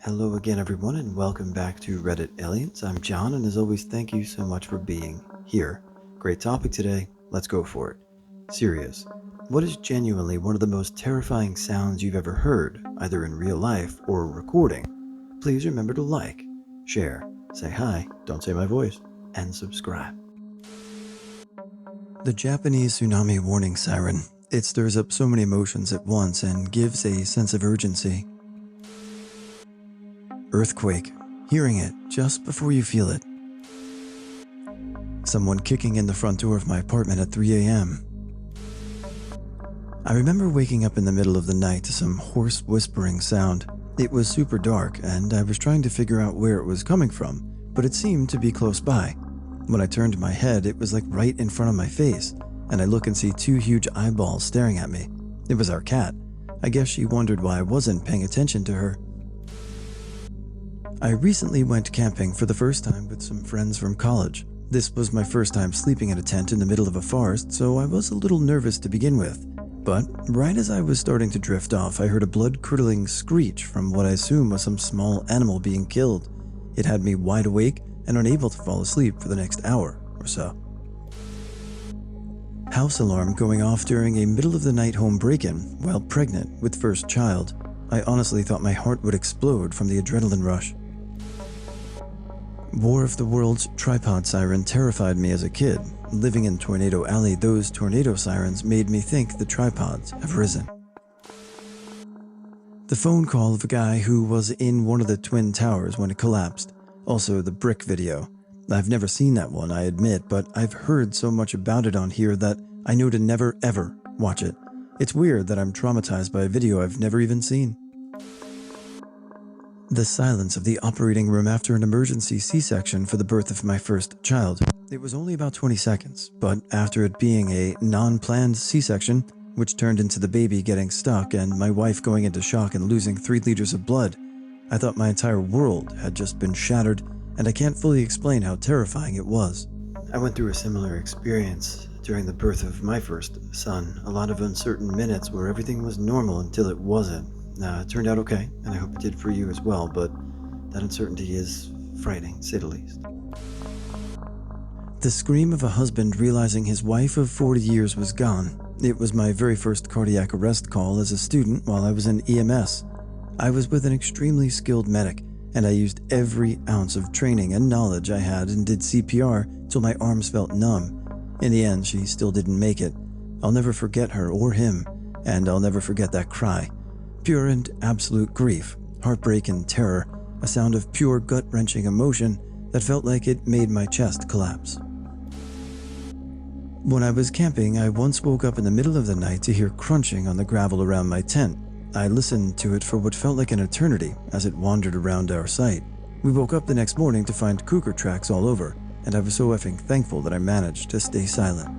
Hello again, everyone, and welcome back to Reddit Aliens. I'm John, and as always, thank you so much for being here. Great topic today. Let's go for it. Serious. What is genuinely one of the most terrifying sounds you've ever heard, either in real life or recording? Please remember to like, share, say hi, don't say my voice, and subscribe. The Japanese tsunami warning siren. It stirs up so many emotions at once and gives a sense of urgency. Earthquake. Hearing it just before you feel it. Someone kicking in the front door of my apartment at 3 a.m. I remember waking up in the middle of the night to some hoarse whispering sound. It was super dark and I was trying to figure out where it was coming from, but it seemed to be close by. When I turned my head, it was like right in front of my face, and I look and see two huge eyeballs staring at me. It was our cat. I guess she wondered why I wasn't paying attention to her. I recently went camping for the first time with some friends from college. This was my first time sleeping in a tent in the middle of a forest, so I was a little nervous to begin with. But right as I was starting to drift off, I heard a blood-curdling screech from what I assume was some small animal being killed. It had me wide awake and unable to fall asleep for the next hour or so. House alarm going off during a middle-of-the-night home break-in while pregnant with first child. I honestly thought my heart would explode from the adrenaline rush. War of the Worlds tripod siren terrified me as a kid. Living in Tornado Alley, those tornado sirens made me think the tripods have risen. The phone call of a guy who was in one of the Twin Towers when it collapsed. Also the brick video. I've never seen that one, I admit, but I've heard so much about it on here that I know to never ever watch it. It's weird that I'm traumatized by a video I've never even seen. The silence of the operating room after an emergency C-section for the birth of my first child. It was only about 20 seconds, but after it being a non-planned C-section, which turned into the baby getting stuck and my wife going into shock and losing 3 liters of blood, I thought my entire world had just been shattered, and I can't fully explain how terrifying it was. I went through a similar experience during the birth of my first son. A lot of uncertain minutes where everything was normal until it wasn't. It turned out okay, and I hope it did for you as well, but that uncertainty is frightening, to say the least. The scream of a husband realizing his wife of 40 years was gone. It was my very first cardiac arrest call as a student while I was in EMS. I was with an extremely skilled medic, and I used every ounce of training and knowledge I had and did CPR till my arms felt numb. In the end, she still didn't make it. I'll never forget her or him, and I'll never forget that cry. Pure and absolute grief, heartbreak and terror, a sound of pure gut-wrenching emotion that felt like it made my chest collapse. When I was camping, I once woke up in the middle of the night to hear crunching on the gravel around my tent. I listened to it for what felt like an eternity as it wandered around our site. We woke up the next morning to find cougar tracks all over, and I was so effing thankful that I managed to stay silent.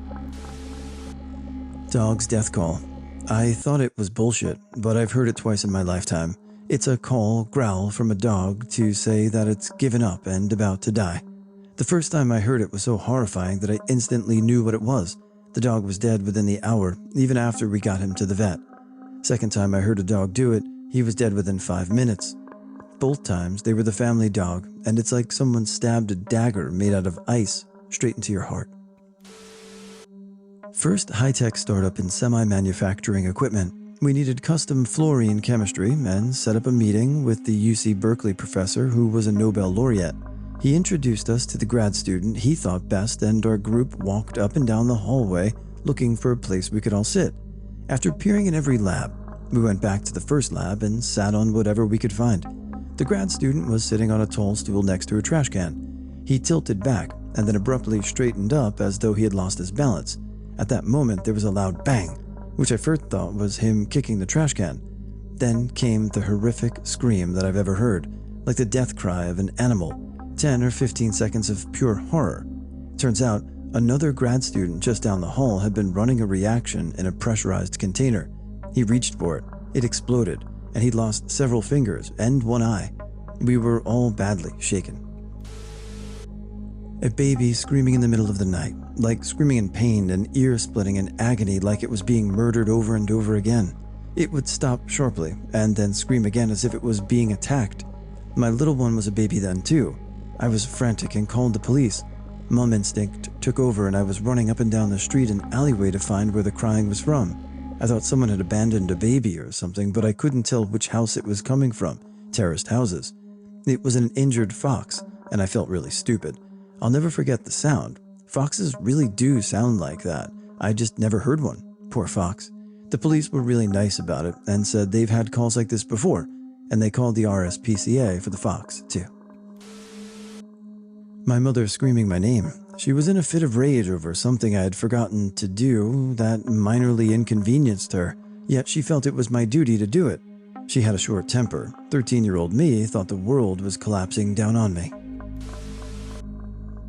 Dog's death call. I thought it was bullshit, but I've heard it twice in my lifetime. It's a growl from a dog to say that it's given up and about to die. The first time I heard it was so horrifying that I instantly knew what it was. The dog was dead within the hour, even after we got him to the vet. Second time I heard a dog do it, he was dead within 5 minutes. Both times they were the family dog, and it's like someone stabbed a dagger made out of ice straight into your heart. First high-tech startup in semi-manufacturing equipment. We needed custom fluorine chemistry and set up a meeting with the UC Berkeley professor who was a Nobel laureate. He introduced us to the grad student he thought best, and our group walked up and down the hallway looking for a place we could all sit. After peering in every lab, we went back to the first lab and sat on whatever we could find. The grad student was sitting on a tall stool next to a trash can. He tilted back and then abruptly straightened up as though he had lost his balance. At that moment, there was a loud bang, which I first thought was him kicking the trash can. Then came the horrific scream that I've ever heard, like the death cry of an animal. 10 or 15 seconds of pure horror. Turns out, another grad student just down the hall had been running a reaction in a pressurized container. He reached for it, it exploded, and he'd lost several fingers and one eye. We were all badly shaken. A baby screaming in the middle of the night, like screaming in pain and ear-splitting in agony like it was being murdered over and over again. It would stop sharply and then scream again as if it was being attacked. My little one was a baby then too. I was frantic and called the police. Mom instinct took over and I was running up and down the street and alleyway to find where the crying was from. I thought someone had abandoned a baby or something, but I couldn't tell which house it was coming from. Terraced houses. It was an injured fox, and I felt really stupid. I'll never forget the sound. Foxes really do sound like that. I just never heard one. Poor fox. The police were really nice about it and said they've had calls like this before, and they called the RSPCA for the fox, too. My mother screaming my name. She was in a fit of rage over something I had forgotten to do that minorly inconvenienced her, yet she felt it was my duty to do it. She had a short temper. 13-year-old me thought the world was collapsing down on me.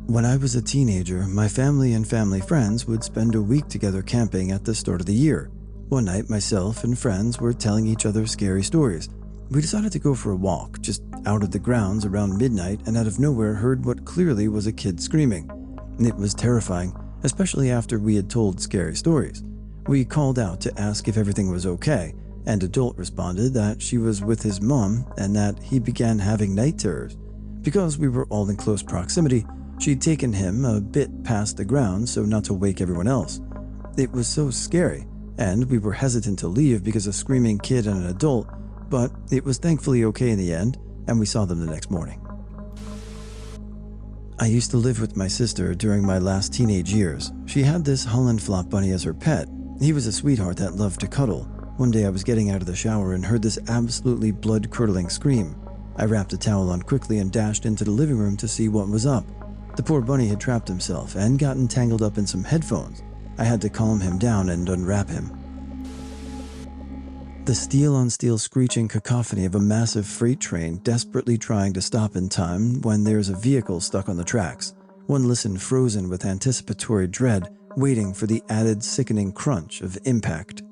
When I was a teenager, my family and family friends would spend a week together camping at the start of the year. One night, myself and friends were telling each other scary stories. We decided to go for a walk, just out of the grounds around midnight, and out of nowhere heard what clearly was a kid screaming. It was terrifying, especially after we had told scary stories. We called out to ask if everything was okay, and adult responded that she was with his mom and that he began having night terrors. Because we were all in close proximity, she'd taken him a bit past the ground so not to wake everyone else. It was so scary, and we were hesitant to leave because a screaming kid and an adult, but it was thankfully okay in the end, and we saw them the next morning. I used to live with my sister during my last teenage years. She had this Holland Flop bunny as her pet. He was a sweetheart that loved to cuddle. One day I was getting out of the shower and heard this absolutely blood-curdling scream. I wrapped a towel on quickly and dashed into the living room to see what was up. The poor bunny had trapped himself and gotten tangled up in some headphones. I had to calm him down and unwrap him. The steel-on-steel screeching cacophony of a massive freight train desperately trying to stop in time when there's a vehicle stuck on the tracks. One listened frozen with anticipatory dread, waiting for the added sickening crunch of impact.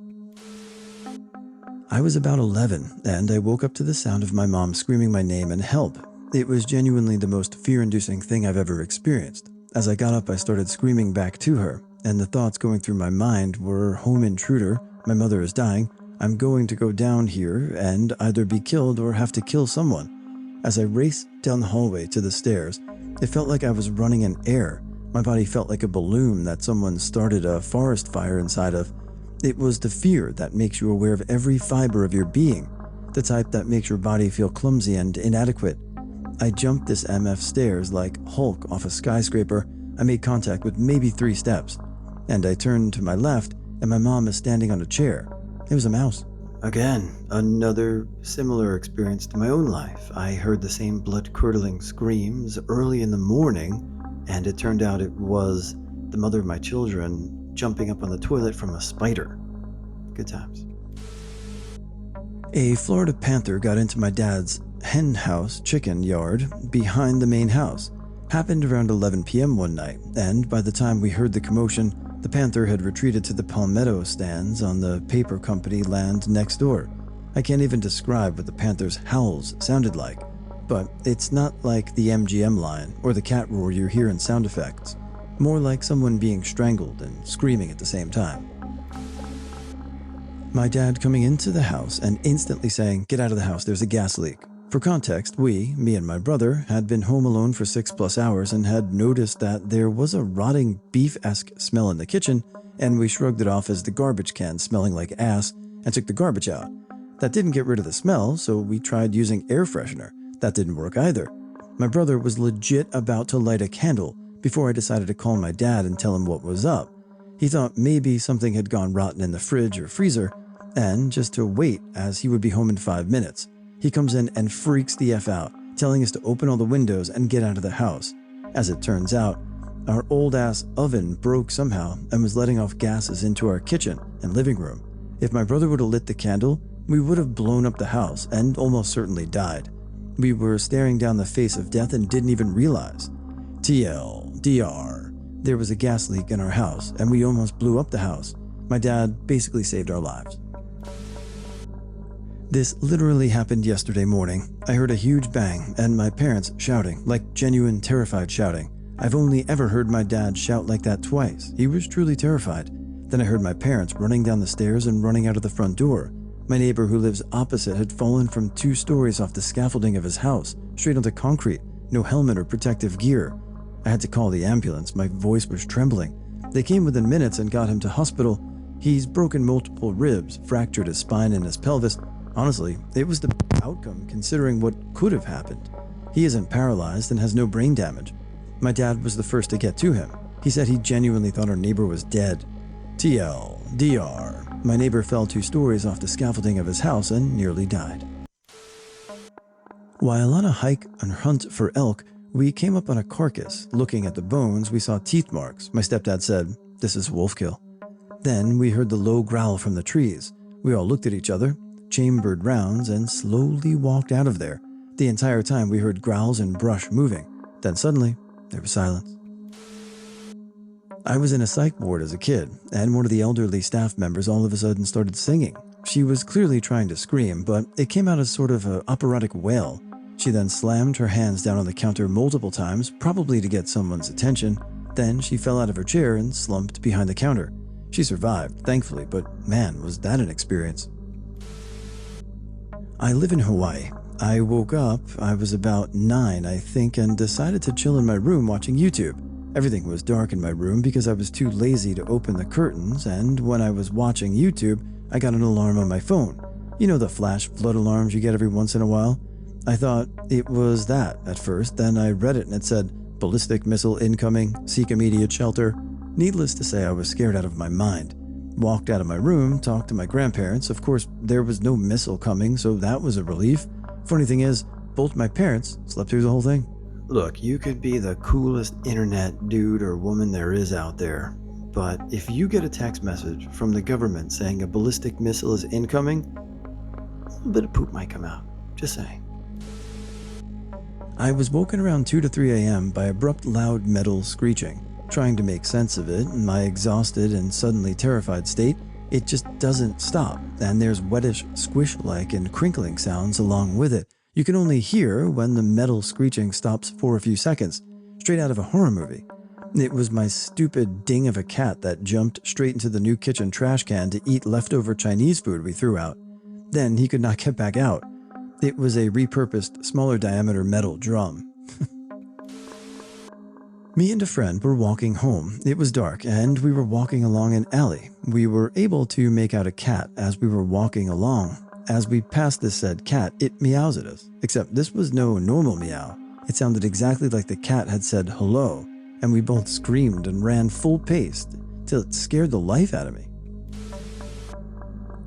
I was about 11, and I woke up to the sound of my mom screaming my name and help. It was genuinely the most fear-inducing thing I've ever experienced. As I got up, I started screaming back to her, and the thoughts going through my mind were home intruder, my mother is dying, I'm going to go down here and either be killed or have to kill someone. As I raced down the hallway to the stairs, it felt like I was running in air. My body felt like a balloon that someone started a forest fire inside of. It was the fear that makes you aware of every fiber of your being, the type that makes your body feel clumsy and inadequate. I jumped this MF stairs like Hulk off a skyscraper. I made contact with maybe 3 steps, and I turned to my left, and my mom is standing on a chair. It was a mouse. Again, another similar experience to my own life. I heard the same blood-curdling screams early in the morning, and it turned out it was the mother of my children jumping up on the toilet from a spider. Good times. A Florida panther got into my dad's hen house chicken yard behind the main house. Happened around 11 p.m. one night, and by the time we heard the commotion, the panther had retreated to the palmetto stands on the paper company land next door. I can't even describe what the panther's howls sounded like, but it's not like the MGM line or the cat roar you hear in sound effects. More like someone being strangled and screaming at the same time. My dad coming into the house and instantly saying, "Get out of the house, there's a gas leak." For context, me and my brother, had been home alone for 6+ hours and had noticed that there was a rotting beef-esque smell in the kitchen, and we shrugged it off as the garbage can smelling like ass and took the garbage out. That didn't get rid of the smell, so we tried using air freshener. That didn't work either. My brother was legit about to light a candle before I decided to call my dad and tell him what was up. He thought maybe something had gone rotten in the fridge or freezer, and just to wait as he would be home in 5 minutes. He comes in and freaks the F out, telling us to open all the windows and get out of the house. As it turns out, our old-ass oven broke somehow and was letting off gases into our kitchen and living room. If my brother would have lit the candle, we would have blown up the house and almost certainly died. We were staring down the face of death and didn't even realize. TLDR. There was a gas leak in our house and we almost blew up the house. My dad basically saved our lives. This literally happened yesterday morning. I heard a huge bang and my parents shouting, like genuine terrified shouting. I've only ever heard my dad shout like that twice. He was truly terrified. Then I heard my parents running down the stairs and running out of the front door. My neighbor who lives opposite had fallen from 2 stories off the scaffolding of his house, straight onto concrete, no helmet or protective gear. I had to call the ambulance, my voice was trembling. They came within minutes and got him to hospital. He's broken multiple ribs, fractured his spine and his pelvis. Honestly, it was the outcome considering what could have happened. He isn't paralyzed and has no brain damage. My dad was the first to get to him. He said he genuinely thought our neighbor was dead. TLDR. My neighbor fell 2 stories off the scaffolding of his house and nearly died. While on a hike and hunt for elk, we came up on a carcass. Looking at the bones, we saw teeth marks. My stepdad said, "This is wolfkill." Then we heard the low growl from the trees. We all looked at each other, chambered rounds, and slowly walked out of there. The entire time we heard growls and brush moving. Then suddenly, there was silence. I was in a psych ward as a kid, and one of the elderly staff members all of a sudden started singing. She was clearly trying to scream, but it came out as sort of an operatic wail. She then slammed her hands down on the counter multiple times, probably to get someone's attention. Then she fell out of her chair and slumped behind the counter. She survived, thankfully, but man, was that an experience. I live in Hawaii. I woke up, I was about 9, I think, and decided to chill in my room watching YouTube. Everything was dark in my room because I was too lazy to open the curtains, and when I was watching YouTube, I got an alarm on my phone. You know the flash flood alarms you get every once in a while? I thought it was that at first, then I read it and it said, "Ballistic missile incoming, seek immediate shelter." Needless to say, I was scared out of my mind. Walked out of my room, talked to my grandparents. Of course, there was no missile coming, so that was a relief. Funny thing is, both my parents slept through the whole thing. Look, you could be the coolest internet dude or woman there is out there, but if you get a text message from the government saying a ballistic missile is incoming, a little bit of poop might come out. Just saying. I was woken around 2 to 3 a.m. by abrupt loud metal screeching. Trying to make sense of it, in my exhausted and suddenly terrified state, it just doesn't stop, and there's wettish, squish-like and crinkling sounds along with it. You can only hear when the metal screeching stops for a few seconds, straight out of a horror movie. It was my stupid ding of a cat that jumped straight into the new kitchen trash can to eat leftover Chinese food we threw out. Then he could not get back out. It was a repurposed, smaller diameter metal drum. Me and a friend were walking home. It was dark, and we were walking along an alley. We were able to make out a cat as we were walking along. As we passed this said cat, it meows at us. Except this was no normal meow. It sounded exactly like the cat had said hello, and we both screamed and ran full pace till it scared the life out of me.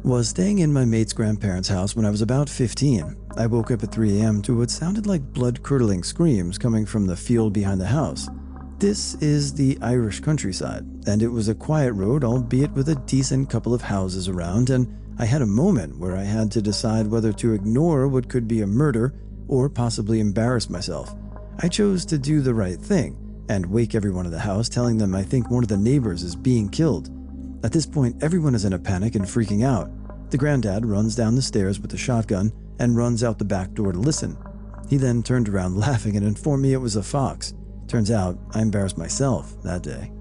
Was staying in my mate's grandparents' house when I was about 15. I woke up at 3 a.m. to what sounded like blood-curdling screams coming from the field behind the house. This is the Irish countryside, and it was a quiet road, albeit with a decent couple of houses around, and I had a moment where I had to decide whether to ignore what could be a murder or possibly embarrass myself. I chose to do the right thing and wake everyone in the house, telling them I think one of the neighbors is being killed. At this point, everyone is in a panic and freaking out. The granddad runs down the stairs with a shotgun and runs out the back door to listen. He then turned around laughing and informed me it was a fox. Turns out, I embarrassed myself that day.